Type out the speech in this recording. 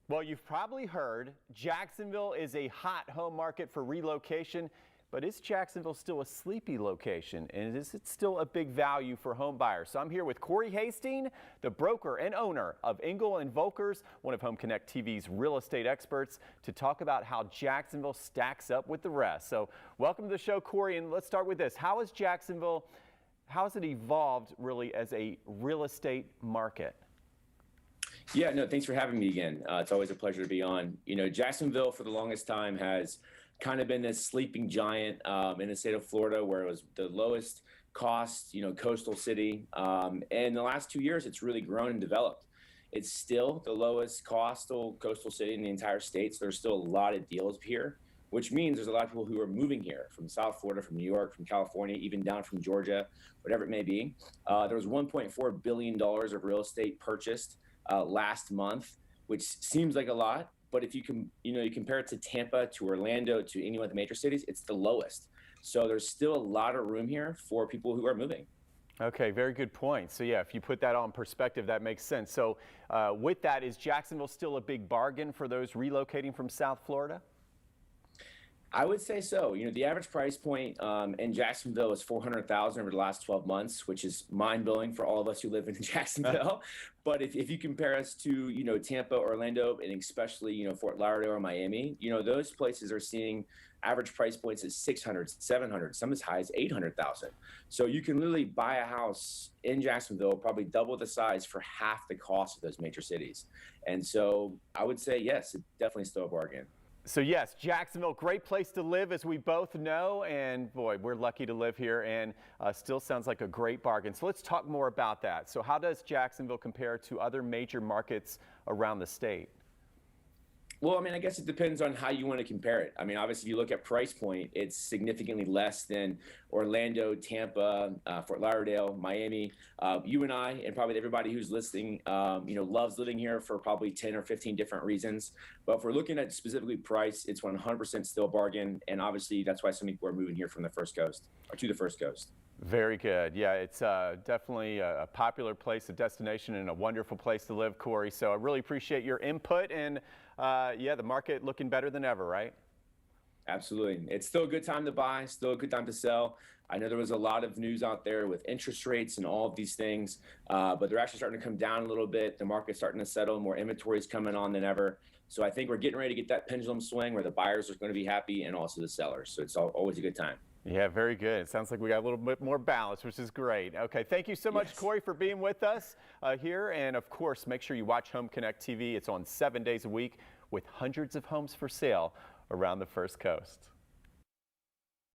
Well, you've probably heard Jacksonville is a hot home market for relocation, but is Jacksonville still a sleepy location? And is it still a big value for home buyers? So I'm here with Corey Hasting, the broker and owner of Engel and Volkers, one of Home Connect TV's real estate experts, to talk about how Jacksonville stacks up with the rest. So welcome to the show, Corey, and let's start with this. How has it evolved really as a real estate market? Yeah, no, thanks for having me again. It's always a pleasure to be on. Jacksonville for the longest time has kind of been this sleeping giant in the state of Florida, where it was the lowest cost, coastal city. And in the last 2 years, it's really grown and developed. It's still the lowest coastal city in the entire state. So there's still a lot of deals here, which means there's a lot of people who are moving here from South Florida, from New York, from California, even down from Georgia, whatever it may be. There was $1.4 billion of real estate purchased last month, which seems like a lot, but if you compare it to Tampa, to Orlando, to any one of the major cities, it's the lowest. So there's still a lot of room here for people who are moving. Okay, very good point. So yeah, if you put that on perspective, that makes sense. So with that, is Jacksonville still a big bargain for those relocating from South Florida? I would say so. The average price point in Jacksonville is $400,000 over the last 12 months, which is mind-blowing for all of us who live in Jacksonville. But if you compare us to, Tampa, Orlando, and especially, Fort Lauderdale or Miami, those places are seeing average price points at 600, 700, some as high as 800,000. So you can literally buy a house in Jacksonville, probably double the size for half the cost of those major cities. And so I would say, yes, it's definitely still a bargain. So yes, Jacksonville, great place to live, as we both know, and boy, we're lucky to live here, and still sounds like a great bargain. So let's talk more about that. So how does Jacksonville compare to other major markets around the state? Well, I guess it depends on how you want to compare it. Obviously, if you look at price point, it's significantly less than Orlando, Tampa, Fort Lauderdale, Miami. You and I, and probably everybody who's listening, loves living here for probably 10 or 15 different reasons. But if we're looking at specifically price, it's 100% still a bargain. And obviously, that's why some people are moving here from the First Coast, or to the First Coast. Very good. Yeah, it's definitely a popular place, a destination, and a wonderful place to live, Corey. So I really appreciate your input, and yeah, the market looking better than ever, right? Absolutely. It's still a good time to buy, still a good time to sell. I know there was a lot of news out there with interest rates and all of these things, but they're actually starting to come down a little bit. The market's starting to settle, more inventory is coming on than ever. So I think we're getting ready to get that pendulum swing where the buyers are going to be happy and also the sellers. So it's always a good time. Yeah, very good. It sounds like we got a little bit more balance, which is great. Okay, thank you so much, Yes. Corey, for being with us here. And of course, make sure you watch Home Connect TV. It's on 7 days a week with hundreds of homes for sale around the First Coast.